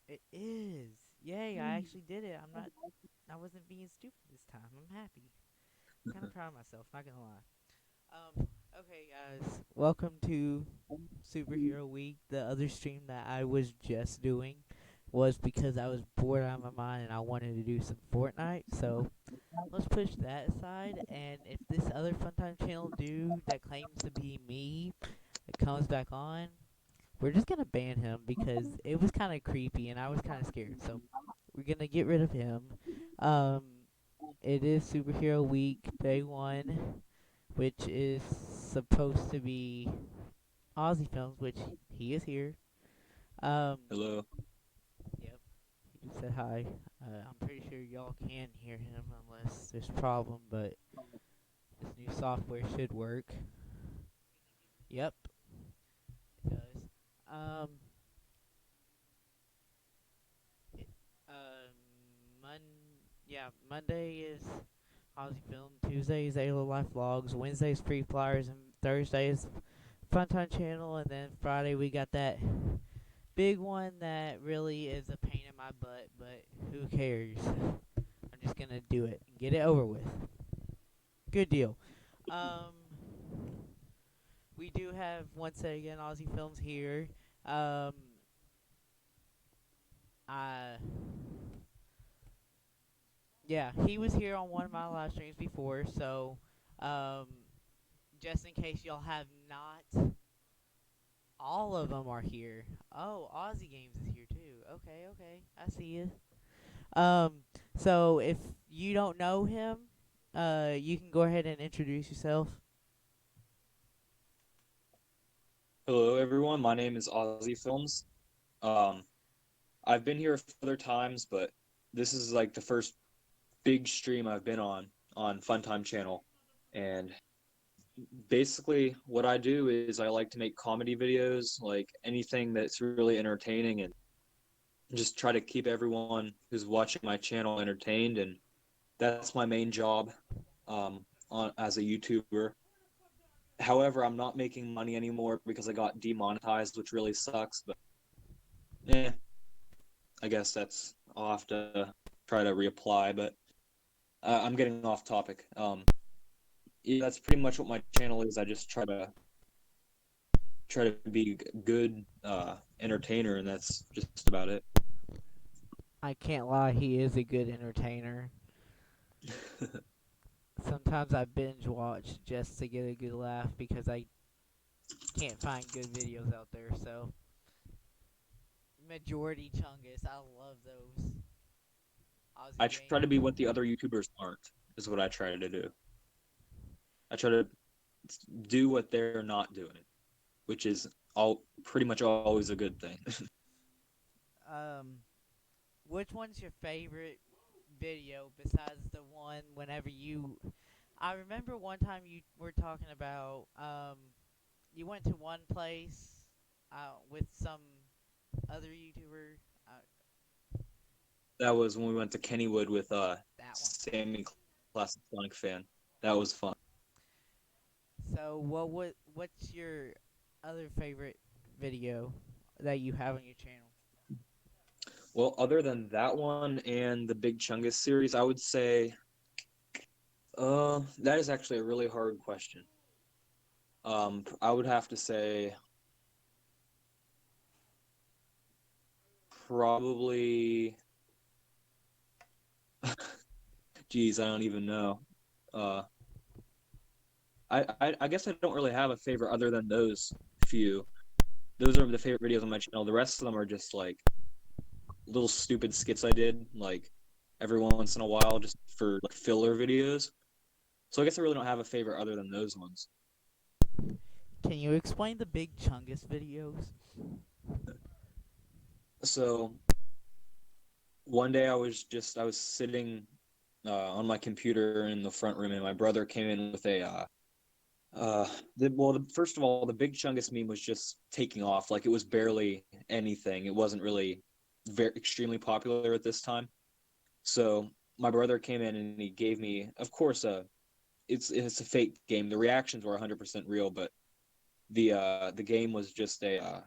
It is. Yay, I actually did it. I wasn't being stupid this time. I'm happy. Kind of proud of myself, not gonna lie. Okay, guys. Welcome to Superhero Week. The other stream that I was just doing was because I was bored out of my mind and I wanted to do some Fortnite. So let's push that aside. And if this other Funtime channel dude that claims to be me comes back on, we're just gonna ban him because it was kind of creepy and I was kind of scared. So we're gonna get rid of him. Um, it is Superhero Week, day one, which is supposed to be Ozzy Films, which he is here. Um, Hello. yep, he just said hi. I'm pretty sure y'all can hear him unless there's a problem, but this new software should work. Yep, it does. Um, it, Mon yeah, Monday is Ozzy Film. Tuesday is Alo Life Vlogs. Wednesday is Free Flyers, and Thursday is Funtime Channel, and then Friday we got that big one that really is a pain in my butt, but who cares? I'm just gonna do it and get it over with. Good deal. Um, we do have once again Aussie Films here. Um, I yeah, he was here on one of my live streams before, so um, just in case y'all have not, all of them are here. Oh, Aussie Games is here too. Okay, okay, I see you. Um, so if you don't know him, you can go ahead and introduce yourself. Hello, everyone. My name is Ozzy Films. Um, I've been here a few other times, but this is like the first big stream I've been on Funtime Channel. And basically, what I do is I like to make comedy videos, like anything that's really entertaining, and just try to keep everyone who's watching my channel entertained. And that's my main job on as a YouTuber. However, I'm not making money anymore because I got demonetized, which really sucks. But eh, I guess that's I'll have to try to reapply. But I'm getting off topic. Yeah, that's pretty much what my channel is. I just try to be a good entertainer, and that's just about it. I can't lie, he is a good entertainer. Sometimes I binge watch just to get a good laugh because I can't find good videos out there. So majority Chungus, I love those I Aussie try to be games. what the other YouTubers aren't. Is what I try to do. I try to do what they're not doing, which is all pretty much always a good thing. Um, which one's your favorite video besides the one whenever you? I remember one time you were talking about you went to one place with some other YouTuber. That was when we went to Kennywood with That one. Sammy Classic Sonic fan. That was fun. So what's your other favorite video that you have on your channel? Well, other than that one and the Big Chungus series, I would say that is actually a really hard question. I would have to say probably geez, I don't even know. Uh I guess I don't really have a favorite other than those few. Those are the favorite videos on my channel. The rest of them are just like little stupid skits I did like every once in a while just for like filler videos. So I guess I really don't have a favorite other than those ones. Can you explain the Big Chungus videos? So one day I was sitting on my computer in the front room, and my brother came in with a first of all, the Big Chungus meme was just taking off. Like it was barely anything. It wasn't really very extremely popular at this time. So my brother came in and he gave me, of course, it's a fake game. The reactions were 100% real, but the game was just a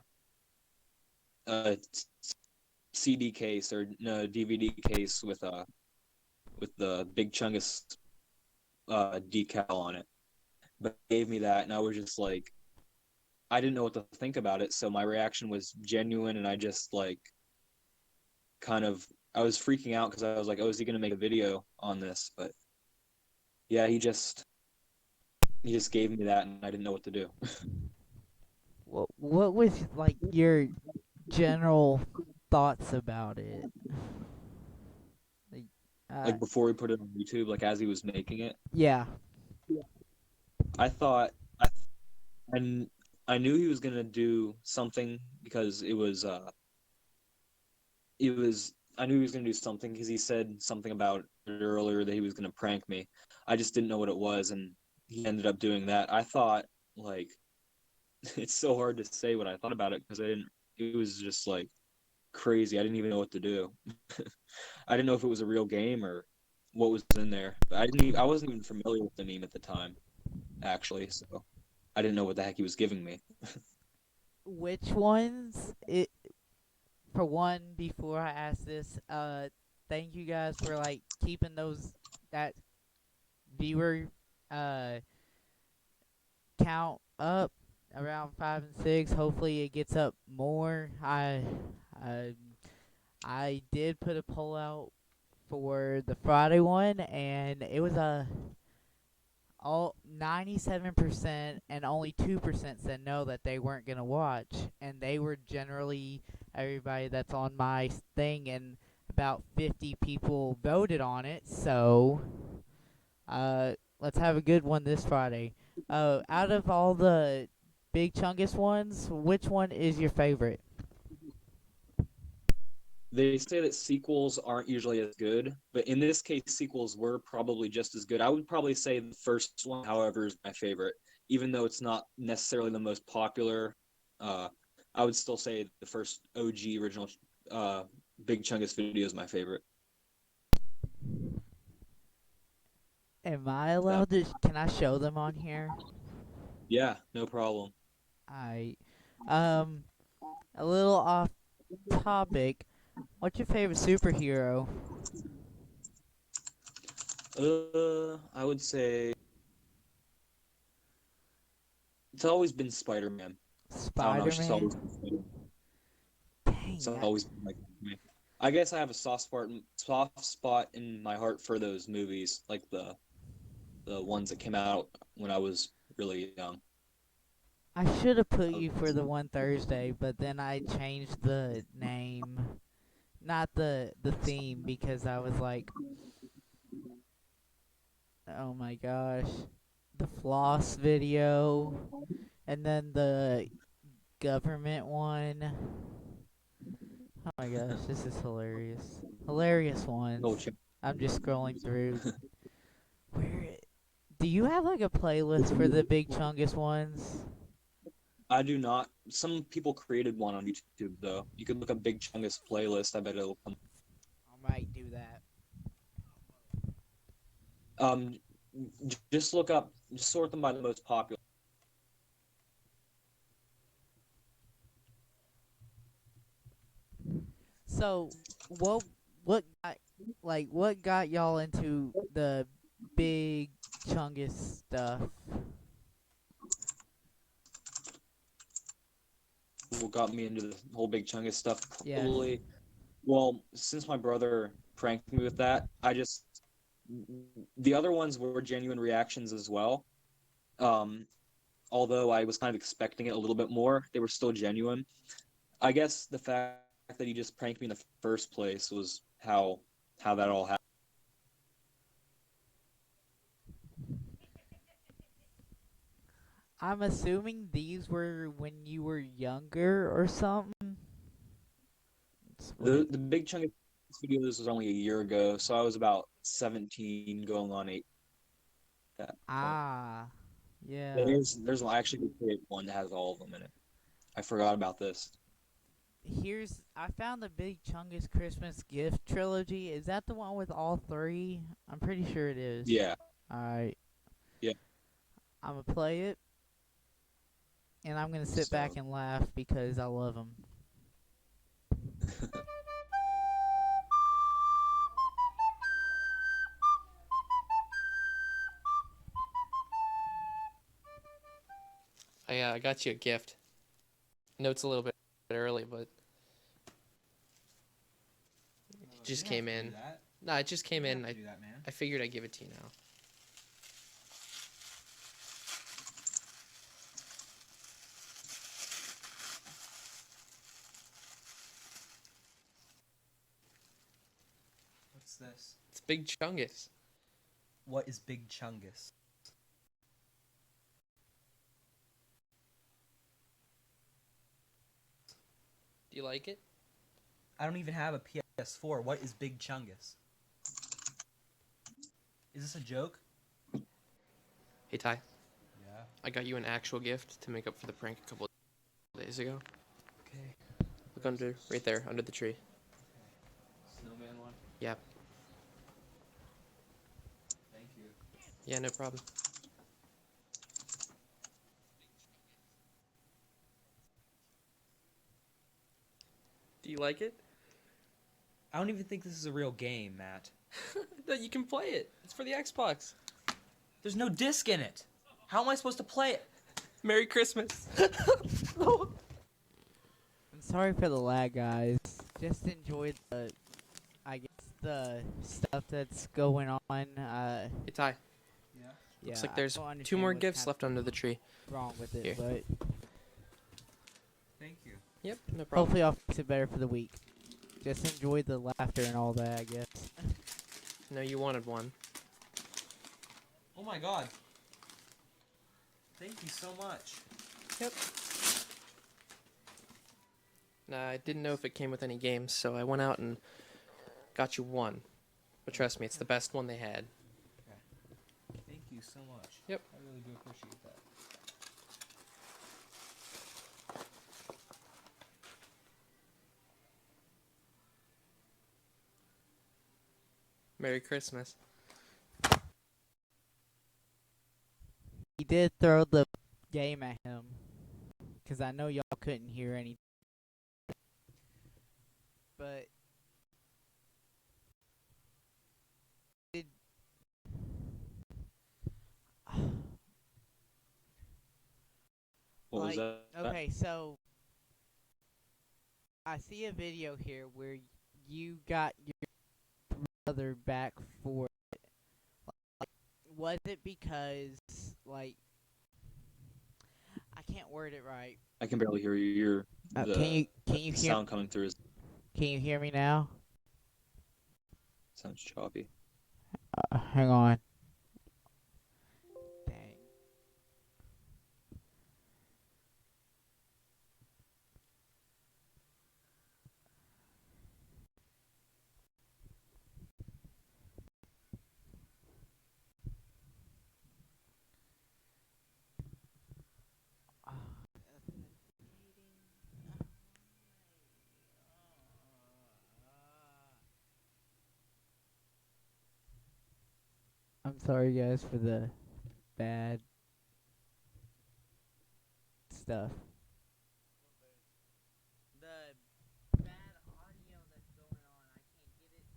CD case or no DVD case with the Big Chungus decal on it. But he gave me that, and I was just like, I didn't know what to think about it. So my reaction was genuine, and I just like kind of I was freaking out because I was like, oh, is he gonna make a video on this? But yeah, he just gave me that, and I didn't know what to do. What was like your general thoughts about it? Like, uh, Like before we put it on YouTube, like as he was making it, yeah. I thought and I knew he was gonna do something because it was I knew he was gonna do something because he said something about it earlier that he was gonna prank me. I just didn't know what it was, and he ended up doing that. I thought like it's so hard to say what I thought about it because I didn't. It was just like crazy. I didn't even know what to do. I didn't know if it was a real game or what was in there. But I wasn't even familiar with the meme at the time, actually. So I didn't know what the heck he was giving me. Which ones? It for one. Before I ask this, thank you guys for like keeping those that viewer uh count up around 5 and 6. Hopefully, it gets up more. I I did put a poll out for the Friday one, and it was a all 97% and only 2% said no, that they weren't gonna watch, and they were generally everybody that's on my thing, and about 50 people voted on it. So let's have a good one this Friday. Out of all the Big Chungus ones, which one is your favorite? They say that sequels aren't usually as good, but in this case, sequels were probably just as good. I would probably say the first one, however, is my favorite, even though it's not necessarily the most popular. Uh, I would still say the first OG original uh, Big Chungus video is my favorite. Am I That allowed to? Can I show them on here? yeah, no problem. I, um, a little off topic. What's your favorite superhero? I would say it's always been Spider Man. I don't know. It's just always been Spider-Man. Spider-Man. It's Dang, always been like that for me. I guess I have a soft spot in my heart for those movies, like the ones that came out when I was really young. I should have put you for the one Thursday, but then I changed the name, not the theme, because I was like, oh my gosh, the floss video, and then the government one. Oh my gosh, this is hilarious. Hilarious Oh, ones. I'm just scrolling through. Where do you have like a playlist for the Big Chungus ones? I do not. Some people created one on YouTube though. You could look up Big Chungus playlist. I bet it'll come. I might do that. Um, just look up. Just sort them by the most popular. So, what what got what got y'all into the Big Chungus stuff? What got me into the whole Big Chungus stuff? Yes. Probably. Well, since my brother pranked me with that, I just the other ones were genuine reactions as well. Um, although I was kind of expecting it a little bit more, they were still genuine. I guess the fact that he just pranked me in the first place was how that all happened. I'm assuming these were when you were younger or something. When it The big chunk of this video this was only a year ago, so I was about 17 going on 8 at that point. ah Yeah, yeah. there's I actually create one that has all of them in it. I forgot about this. Here's I found the Big Chungus Christmas Gift Trilogy. Is that the one with all three? I'm pretty sure it is. Yeah, Alright. yeah. I'm gonna play it, and I'm gonna sit back So and laugh because I love them. I got you a gift. I know it's a little bit early, but it You just didn't have came to do in. that. Nah, it just You came didn't in. have to I do that, man. I figured I'd give it to you now. What's this? It's Big Chungus. What is Big Chungus? Do you like it? I don't even have a PS4. What is Big Chungus? Is this a joke? Hey Ty, Yeah. I got you an actual gift to make up for the prank a couple of days ago. Okay. Look under, right there, under the tree. Snowman one. Yeah, Thank you. yeah, no problem. Do you like it? I don't even think this is a real game, Matt. No, you can play it. It's for the Xbox. There's no disc in it. How am I supposed to play it? Merry Christmas. I'm sorry for the lag, guys. Just enjoy I guess, the stuff that's going on. Hey Ty, Yeah. Yeah, looks like I there's don't 2 understand more what's gifts kind left under the tree. of wrong with it, Here. but Thank you. Yep, no problem. hopefully I'll fix it better for the week. Just enjoy the laughter and all that, I guess. No, you wanted one. Oh my god. Thank you so much. Yep. Nah, I didn't know if it came with any games, so I went out and got you one. But trust me, it's the best one they had. Thank you so much. Yep. I really do appreciate that. Merry Christmas. He did throw the game at him, because I know y'all couldn't hear anything. But did What was like that? okay, so I see a video here where you got your brother back for it. Like, was it because like I can't word it right? I can barely hear you. The Can you hear sound coming through can you hear me now? sounds choppy. Hang on. Dang. I'm sorry, guys, for the bad stuff. The bad audio that's going on, I can't get it.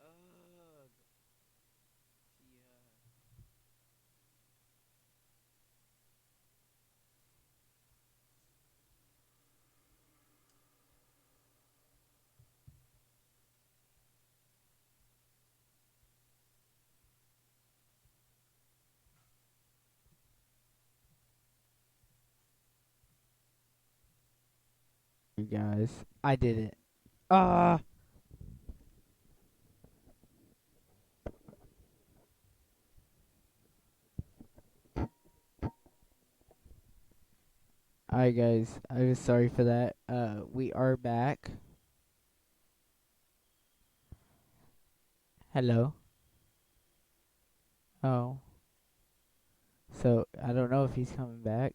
Ugh. Yeah. You guys, I did it. Ah. Alright, guys. I was sorry for that. We are back. Hello. Oh. So I don't know if he's coming back.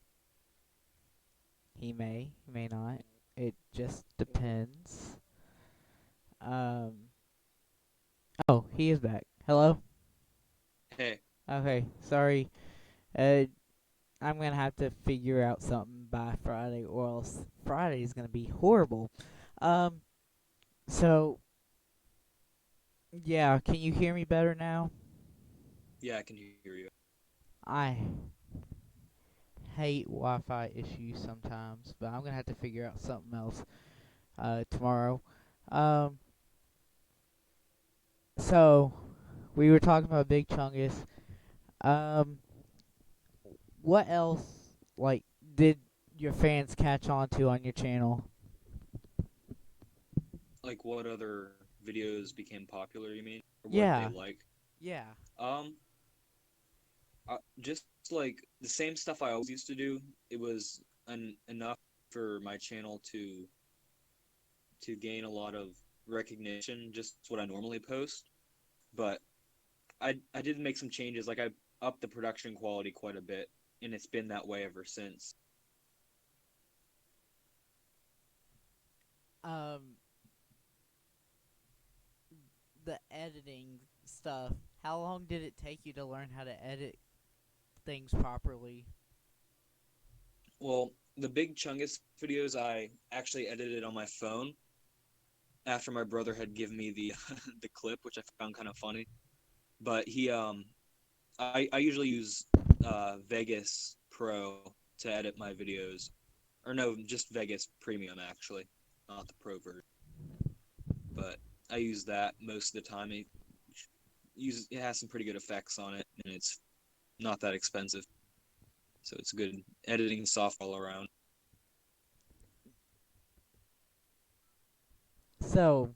He may not. It just depends. Um. Oh, he is back. Hello. Hey, Okay. Sorry. Uh, I'm gonna have to figure out something by Friday, or else Friday's gonna be horrible. Um. So yeah, can you hear me better now? yeah, I can hear you. I hate Wi-Fi issues sometimes, but I'm gonna have to figure out something else tomorrow. Um, so we were talking about Big Chungus. Um, what else like did your fans catch on to on your channel? Like what other videos became popular, you mean? Or what they Yeah, like? yeah. Um, just like the same stuff I always used to do. It was enough for my channel to gain a lot of recognition, just what I normally post. But I did make some changes. Like I upped the production quality quite a bit, and it's been that way ever since. Um, the editing stuff. How long did it take you to learn how to edit things properly? Well, the Big Chungus videos I actually edited on my phone after my brother had given me the the clip, which I found kind of funny. But I usually use Vegas Pro to edit my videos, or no, just Vegas Premium actually, not the Pro version. But I use that most of the time. It has some pretty good effects on it, and it's not that expensive, so it's a good editing software all around. So,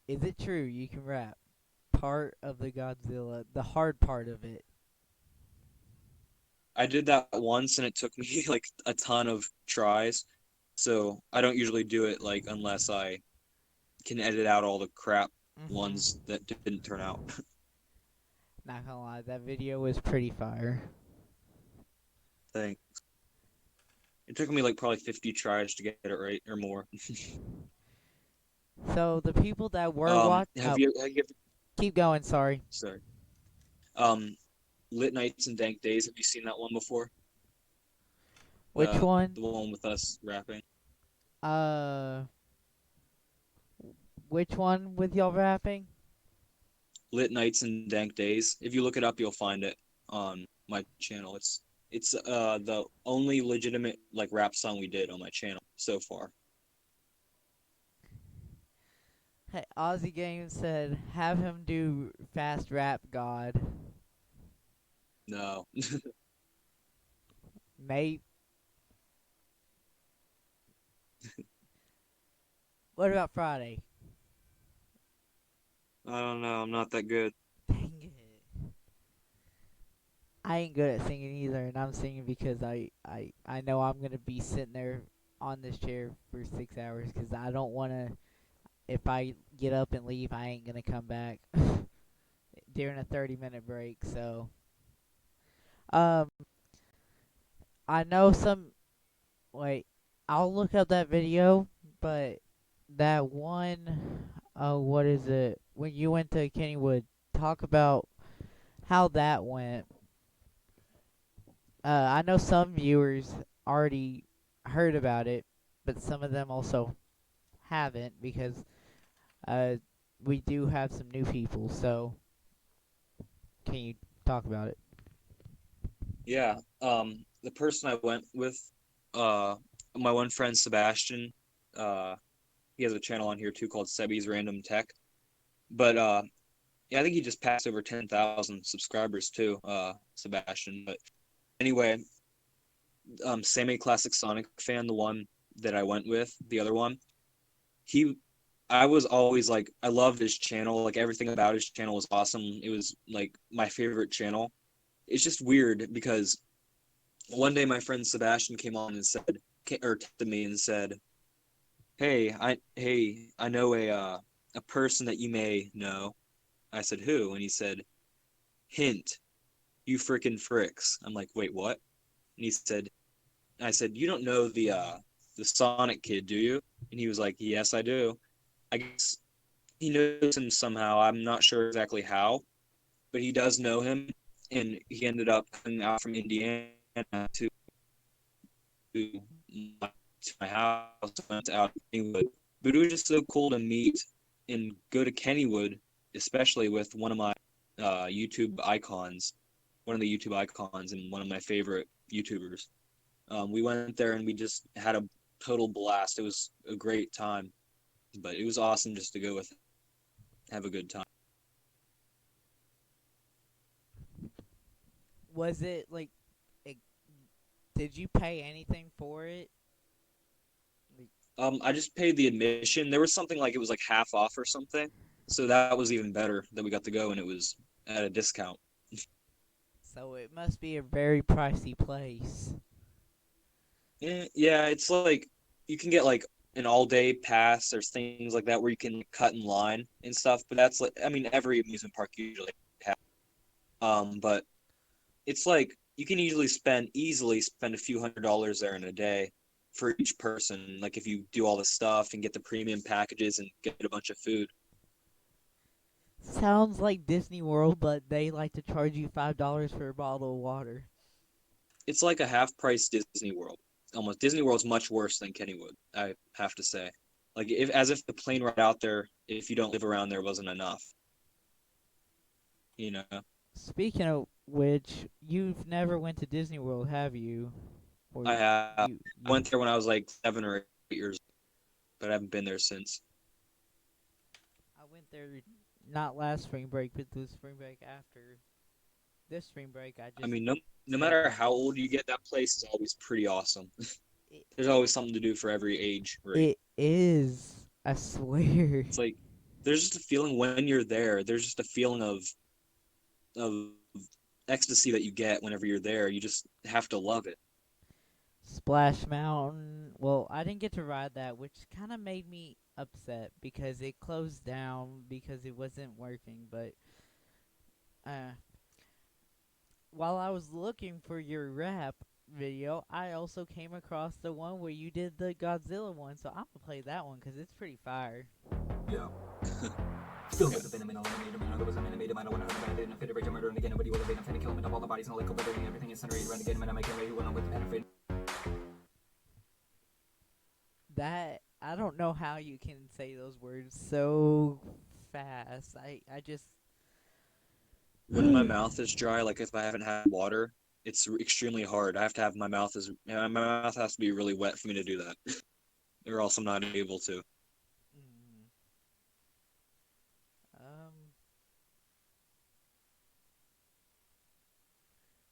is it true you can rap part of the Godzilla, the hard part of it? I did that once, and it took me like a ton of tries. So I don't usually do it like unless I can edit out all the crap ones Mm-hmm. that didn't turn out. Not gonna lie, that video was pretty fire. Thing. It took me like probably 50 tries to get it right or more. So the people that were Have you ever, keep going. Sorry. sorry. Um, Lit Nights and Dank Days. Have you seen that one before? Which one? The one with us rapping. Uh, which one with y'all rapping? Lit Nights and Dank Days. If you look it up, you'll find it on my channel. It's the only legitimate like rap song we did on my channel so far. Hey, Ozzy Games said, "Have him do fast rap, God." No, Mate, what about Friday? I don't know. I'm not that good. Dang it. I ain't good at singing either, and I'm singing because I know I'm gonna be sitting there on this chair for 6 hours because I don't wanna. If I get up and leave, I ain't gonna come back during a 30-minute break. So, um, I know some. Wait, I'll look up that video, but that one, what is it? When you went to Kennywood, talk about how that went. I know some viewers already heard about it, but some of them also haven't because uh, we do have some new people. So, can you talk about it? Yeah. The person I went with, uh, my one friend Sebastian. Uh, he has a channel on here too called Sebi's Random Tech. But yeah, I think he just passed over 10,000 subscribers too, Sebastian. But anyway, Sammy Classic Sonic fan, the one that I went with, the other one, he, I was always like, I loved his channel. Like everything about his channel was awesome. It was like my favorite channel. It's just weird because one day my friend Sebastian came on and said, or texted me and said, "Hey, I know a person that you may know." I said, "Who?" And he said, "Hint, you frickin' fricks." I'm like, "Wait, what?" And he said, I said, "You don't know the Sonic kid, do you?" And he was like, "Yes, I do." I guess he knows him somehow. I'm not sure exactly how, but he does know him, and he ended up coming out from Indiana to to my house, went out to Kennywood. But it was just so cool to meet and go to Kennywood, especially with one of my YouTube icons, one of the YouTube icons, and one of my favorite YouTubers. We went there and we just had a total blast. It was a great time, but it was awesome just to go with, have a good time. Was it like, it, did you pay anything for it? Like, I just paid the admission. There was something like it was like half off or something, so that was even better that we got to go and it was at a discount. so it must be a very pricey place. Yeah, it's like you can get like an all day pass. There's things like that where you can like, cut in line and stuff. But that's like, I mean, every amusement park usually has. But it's like you can easily spend a few $100s there in a day for each person. Like if you do all the stuff and get the premium packages and get a bunch of food. Sounds like Disney World, but they like to charge you $5 for a bottle of water. It's like a half price Disney World. Almost Disney World's much worse than Kennywood, I have to say. Like if as if the plane ride out there, if you don't live around there, wasn't enough. You know, Speaking of which, you've never went to Disney World, have you? Or I have. I you? went there when I was like 7 or 8 years, but I haven't been there since. I went there not last spring break, but the spring break after. This spring break, I I just mean, no said matter how old you get, that place is always pretty awesome. it. There's always something to do for every age range. It is. I swear. It's like there's just a feeling when you're there. There's just a feeling of ecstasy that you get whenever you're there. You just have to love it. Splash Mountain. Well, I didn't get to ride that, which kind of made me upset because it closed down because it wasn't working. But uh, while I was looking for your rap video, I also came across the one where you did the Godzilla one. So I'm gonna play that one because it's pretty fire. Yeah. Still with the venom in a eliminator man. I was an animated man. I want to hurt the band. Fit to rage and murder and again. Nobody will evade. I'm finna kill him. All the bodies and all like obliterating everything incinerated around again. Man, I make it ready when I'm with the penetrating. That I don't know how you can say those words so fast. I just When my mouth is dry, like if I haven't had water, it's extremely hard. I have to have my mouth has to be really wet for me to do that, or else I'm not able to. Mm, um,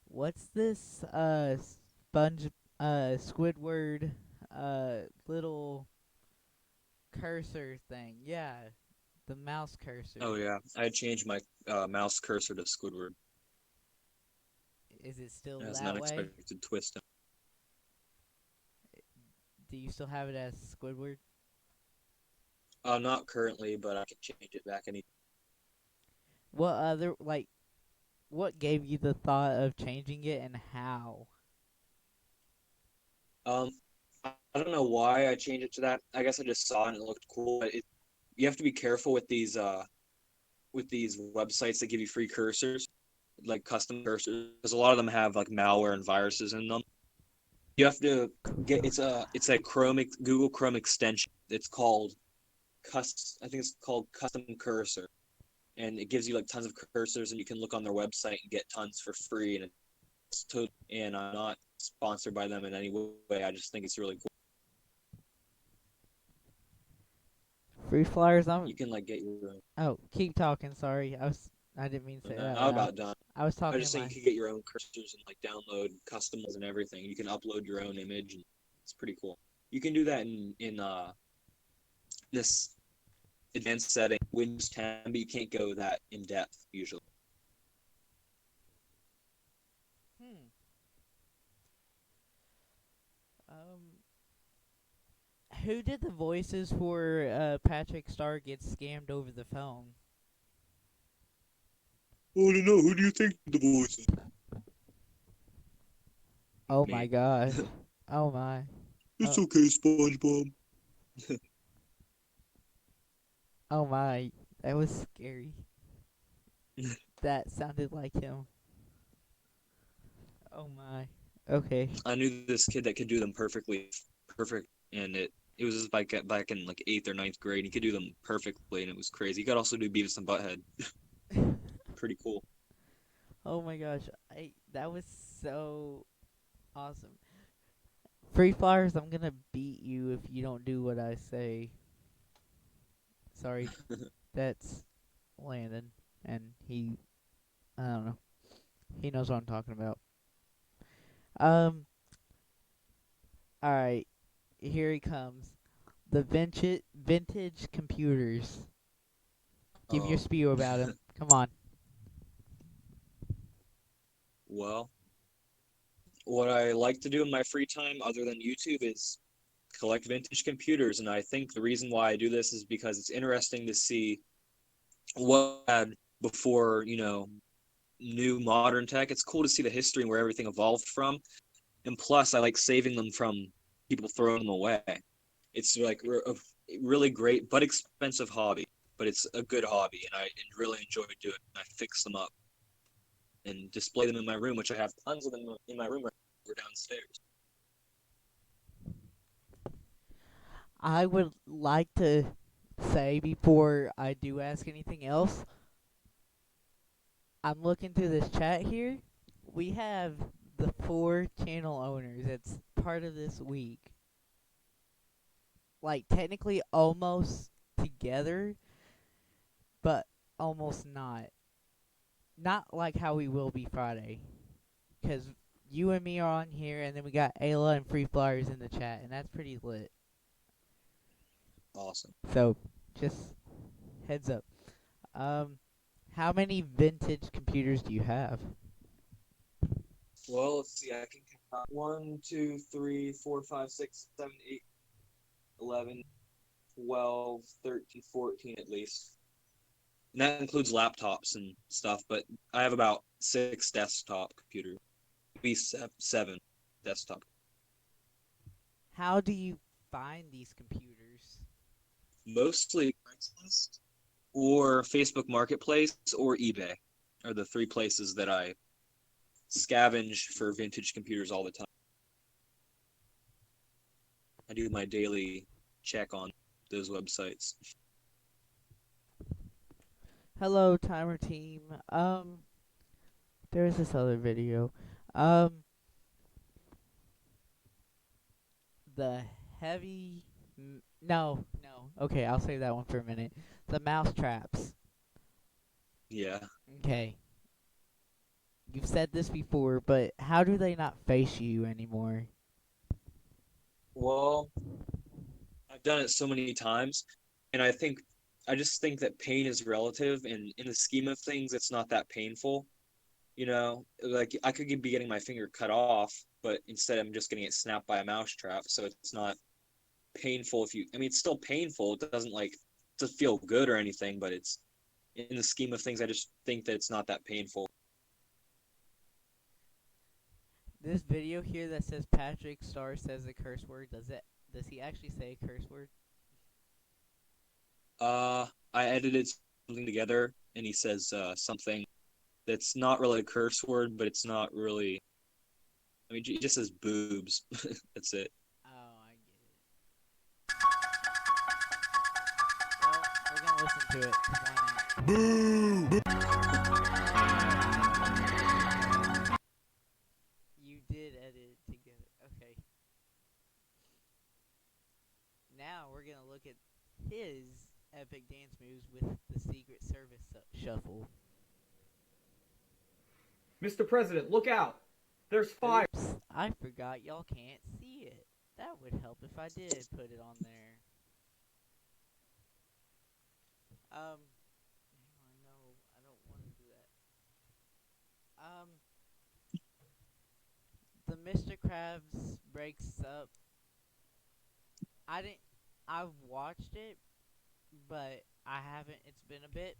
what's this sponge Squidward little cursor thing? Yeah, the mouse cursor. Oh yeah, I changed my mouse cursor to Squidward. Is it still It has an that way? unexpected twist. Do you still have it as Squidward? Not currently, but I can change it back any. What other like what gave you the thought of changing it and how? Um, I don't know why I changed it to that. I guess I just saw it and it looked cool. But you have to be careful with these websites that give you free cursors, like custom cursors, because a lot of them have like malware and viruses in them. You have to get it's a Google Chrome extension. It's called I think it's called custom cursor, and it gives you like tons of cursors, and you can look on their website and get tons for free. And and I'm not sponsored by them in any way. I just think it's really cool. Free flyers. You can like get your own. Oh, keep talking. Sorry, I didn't mean to say that I'm out loud. about done. I was I talking to just think you my. could get your own cursors and like download customs and everything. You can upload your own image, and it's pretty cool. You can do that in this advanced setting, Windows 10, but you can't go that in depth usually. Hmm. Um. Who did the voices for Patrick Star get scammed over the phone? Oh no! Who do you think the voice is? Oh my Me. gosh. Oh my. It's Oh, okay, SpongeBob. oh my. That was scary. That sounded like him. Oh my. Okay. I knew this kid that could do them perfect, and it was just back in like eighth or ninth grade. He could do them perfectly, and it was crazy. He could also do Beavis and Butthead pretty cool. Oh my gosh, that was so awesome. Free flyers, I'm gonna beat you if you don't do what I say. Sorry, that's Landon, and I don't know, he knows what I'm talking about. Um, all right, here he comes. The vintage computers. Give your Oh, spiel about him. Come on. well, what I like to do in my free time other than YouTube is collect vintage computers, and I think the reason why I do this is because it's interesting to see what I had before, new modern tech. It's cool to see the history and where everything evolved from. And plus, I like saving them from people throwing them away. It's like a really great but expensive hobby, but it's a good hobby, and I really enjoy doing it. I fix them up and display them in my room, which I have tons of them in my room right now. We're downstairs. I would like to say before I do ask anything else, I'm looking through this chat here. We have the 4 channel owners that's part of this week. Like, technically almost together, but almost not. Not like how we will be Friday. Because you and me are on here, and then we got Ayla and Free Flyers in the chat, and that's pretty lit. Awesome. So, just heads up. Um, how many vintage computers do you have? Well, let's see. I can count 1, 2, 3, 4, 5, 6, 7, 8, 11, 12, 13, 14 at least. And that includes laptops and stuff, but I have about 6 desktop computers. Maybe 7 desktop. How do you find these computers? Mostly Craigslist or Facebook Marketplace or eBay are the 3 places that I scavenge for vintage computers all the time. I do my daily check on those websites. Hello, timer team. There's this other video. Um, the heavy. No. Okay, I'll save that one for a minute. The mouse traps. Yeah. Okay. You've said this before, but how do they not face you anymore? Well, I've done it so many times, and I just think that pain is relative, and in the scheme of things, it's not that painful. Like I could be getting my finger cut off, but instead I'm just getting it snapped by a mouse trap, so it's not painful I mean, it's still painful. It doesn't like to feel good or anything, but it's in the scheme of things, I just think that it's not that painful. This video here that says Patrick Star says a curse word, does he actually say a curse word? I edited something together, and he says something that's not really a curse word, but it's not really. I mean, he just says boobs. That's it. Oh, I get it. Well, we're gonna listen to it, 'cause why not? You did edit it together. Okay. Now we're gonna look at his epic dance moves with the Secret Service shuffle. Mr. President, look out! There's fire! Oops, I forgot y'all can't see it. That would help if I did put it on there. No, I don't want to do that. The Mr. Krabs breaks up. I didn't. I've watched it, but I haven't. It's been a bit.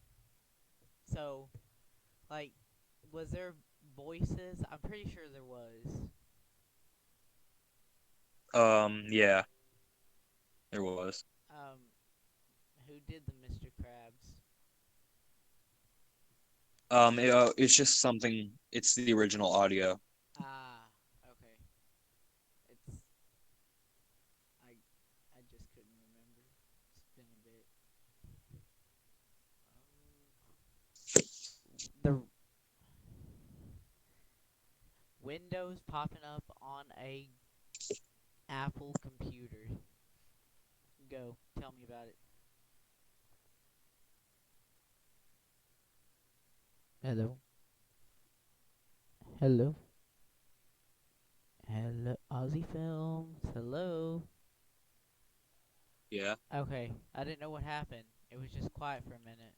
So, like, was there voices? I'm pretty sure there was. Yeah, there was. Um, who did the Mr. Krabs? It's just something. It's the original audio. Ah, okay. It's I just couldn't remember. It's been a bit. The Windows popping up on a Apple computer. Go, tell me about it. Hello. Hello. Hello. Ozzy Films. Hello. Yeah. Okay, I didn't know what happened. It was just quiet for a minute.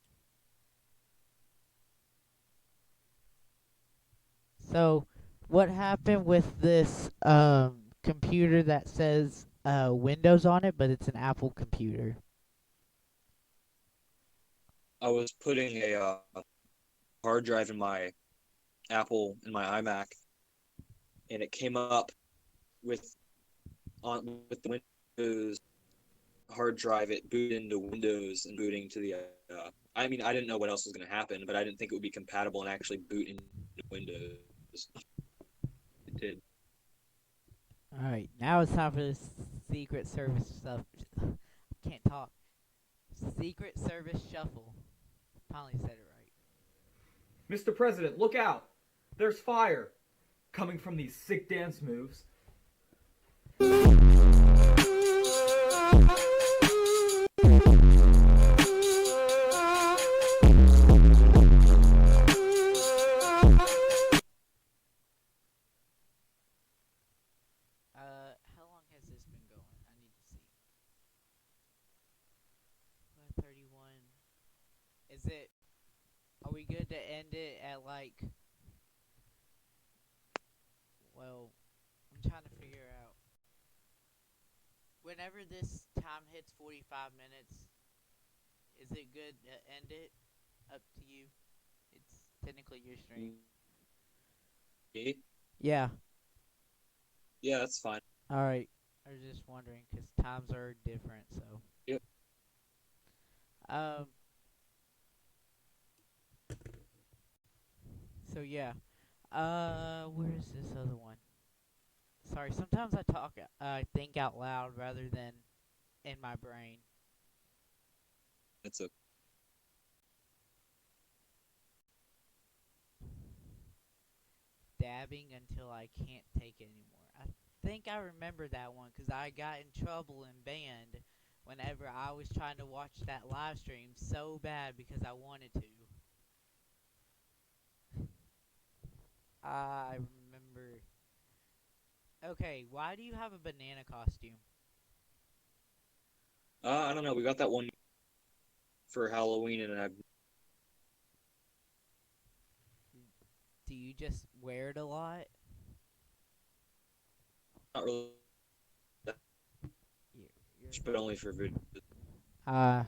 So, what happened with this computer that says Windows on it, but it's an Apple computer? I was putting a hard drive in my Apple in my iMac, and it came up with with the Windows hard drive. It booted into Windows and booting to the. I mean, I didn't know what else was going to happen, but I didn't think it would be compatible and actually boot into Windows. It did. Alright, now it's time for the Secret Service stuff. Can't talk. Secret Service Shuffle. Finally said it right. Mr. President, look out! There's fire coming from these sick dance moves. How long has this been going? I need to see. 31. Is it. Are we good to end it at like. Well, I'm trying to figure out. Whenever this time hits 45 minutes, is it good to end it? Up to you. It's technically your stream. Me? Yeah. Yeah, that's fine. Alright. I was just wondering because times are different, so. Yep. Um. So yeah. Where's this other one? Sorry, sometimes I think out loud rather than in my brain. It's a Dabbing until I can't take it anymore. I think I remember that one because I got in trouble and banned whenever I was trying to watch that live stream so bad because I wanted to. I remember. Okay, why do you have a banana costume? I don't know. We got that one for Halloween, and I'm Do you just wear it a lot? not really, You're, but only for video. uh,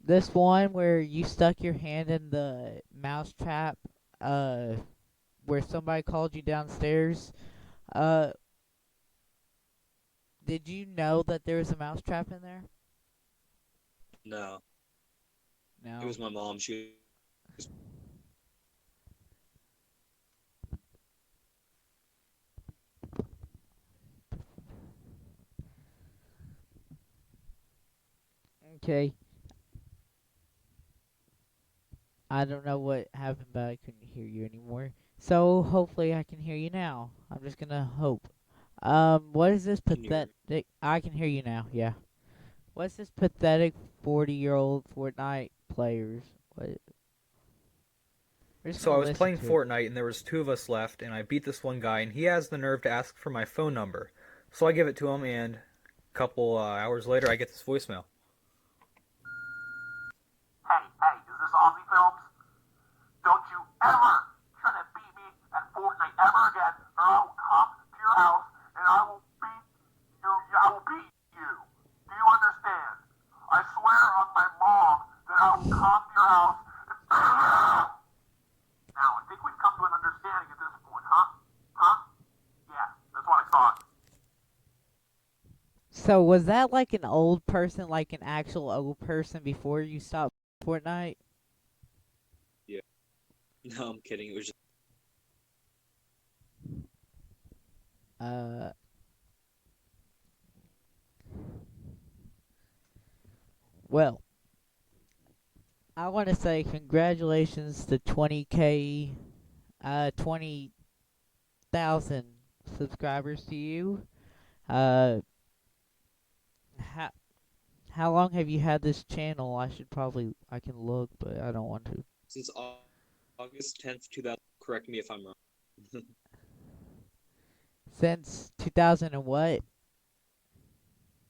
this one where you stuck your hand in the mouse trap, where somebody called you downstairs. Uh, did you know that there was a mouse trap in there? No, it No. was my mom. She was Okay. I don't know what happened, but I couldn't hear you anymore. So hopefully I can hear you now. I'm just gonna hope. What is this Can you hear me? pathetic? I can hear you now. Yeah. What's this pathetic 40-year-old Fortnite players? What? We're just So gonna I was listen playing to it. Fortnite and there was two of us left and I beat this one guy and he has the nerve to ask for my phone number. So I give it to him and a couple hours later I get this voicemail. Hey, is this Ozzy Films? Don't you ever try to beat me at Fortnite ever again, or I will come to your house and I will beat you. I will beat you. Do you understand? I swear on my mom that I will come to your house. Now, I think we've come to an understanding at this point, huh? Huh? Yeah, that's what I thought. So was that like an old person, like an actual old person before you stopped Fortnite? Yeah. No, I'm kidding. It was just Uh, well, I want to say congratulations to 20K, 20,000 subscribers to you. Uh, how how long have you had this channel? I can look, but I don't want to. Since August 10th, 2000. Correct me if I'm wrong. Since 2000 and what?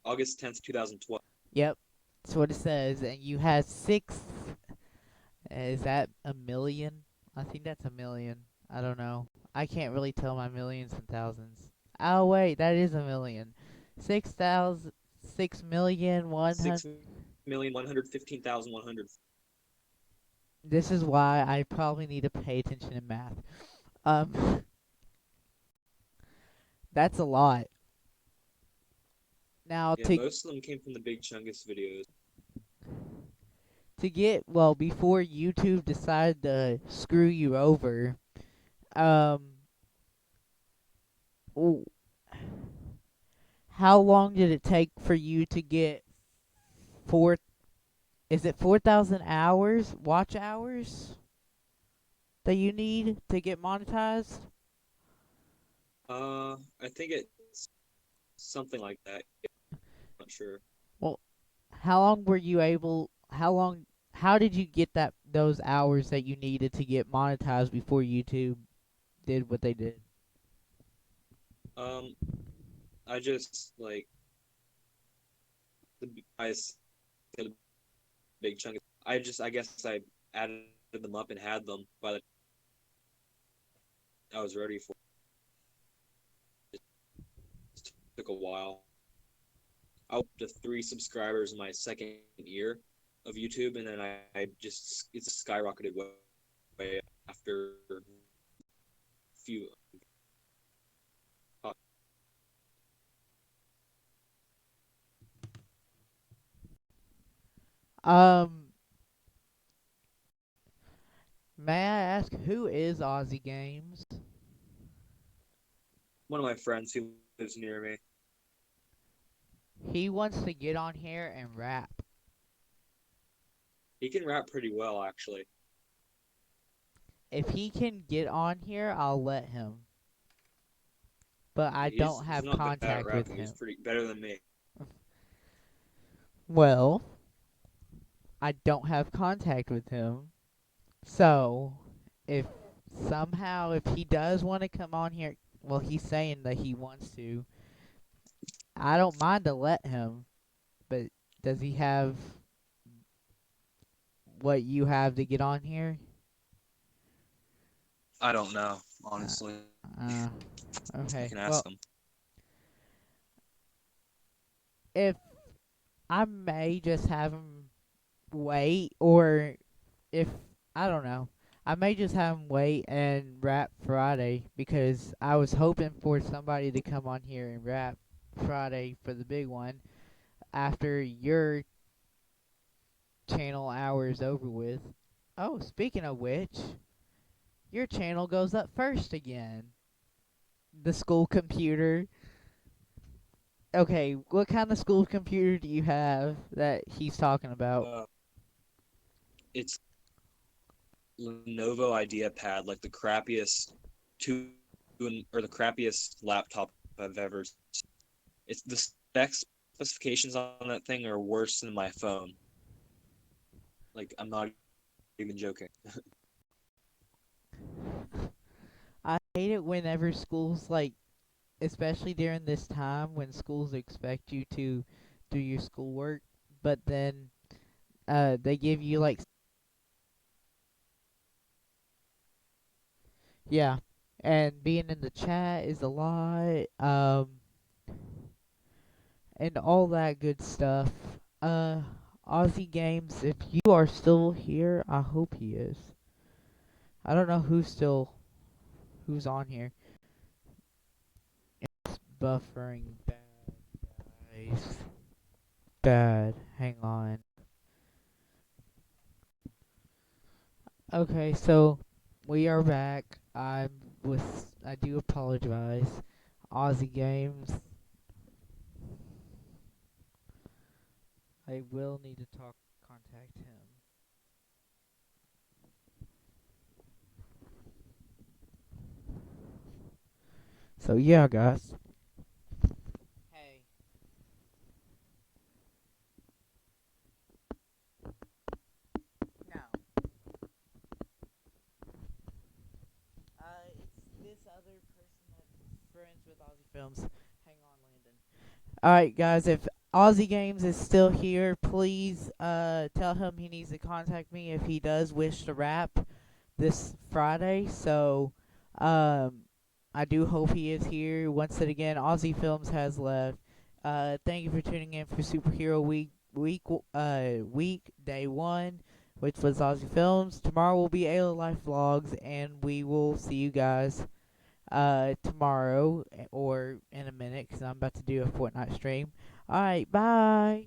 August 10th, 2012. Yep, that's what it says. And you had six. Is that a million? I think that's a million. I don't know. I can't really tell my millions and thousands. Oh wait, that is a million. 6,000, 6,100,000. 6,115,100. This is why I probably need to pay attention in math. Um, that's a lot. Now Yeah, most of them came from the Big Chungus videos. to get well before YouTube decided to screw you over. Um, w- how long did it take for you to get four? Is it 4,000 hours, watch hours that you need to get monetized? I think it's something like that. I'm not sure. Well, how long were you able? How did you get those hours that you needed to get monetized before YouTube did what they did? Um, I just like I said Big Chungus. I guess I added them up and had them by the I was ready for. It took a while. I was up to 3 subscribers in my second year of YouTube, and then I just it's skyrocketed way after a few. Um, may I ask who is Ozzy Games? One of my friends who lives near me. He wants to get on here and rap. He can rap pretty well, actually. If he can get on here, I'll let him. But I don't He's have not bad at contact with rapping. He's him. pretty better than me. Well, I don't have contact with him. So, if if he does want to come on here, well, he's saying that he wants to. I don't mind to let him, but does he have what you have to get on here? I don't know, Uh, honestly. uh, You okay. can Well, ask him. if I may just have him wait, or if I don't know, I may just have him wait and rap Friday because I was hoping for somebody to come on here and rap Friday for the big one after your channel hour is over with. Oh, speaking of which, your channel goes up first again. The school computer. Okay, what kind of school computer do you have that he's talking about? It's Lenovo IdeaPad, like the crappiest two or the crappiest laptop I've ever. It's the specifications on that thing are worse than my phone. Like I'm not even joking. I hate it whenever schools especially during this time when schools expect you to do your schoolwork, but then they give you yeah, and being in the chat is a lot, and all that good stuff. Uh, Aussie Games, if you are still here, I hope he is. I don't know who's on here. It's buffering bad, guys. Bad. Hang on. Okay, so we are back. I do apologize. Aussie Games. I will need to contact him. So yeah, guys. Hey. No. It's this other person that's friends with Ozzy Films. Hang on, Landon. Alright, guys, if Ozzy Games is still here, please tell him he needs to contact me if he does wish to rap this Friday. So, um, I do hope he is here. Once again, Ozzy Films has left. Thank you for tuning in for Superhero Week Day 1, which was Ozzy Films. Tomorrow will be Ayla Life Vlogs, and we will see you guys tomorrow or in a minute because I'm about to do a Fortnite stream. Alright, bye.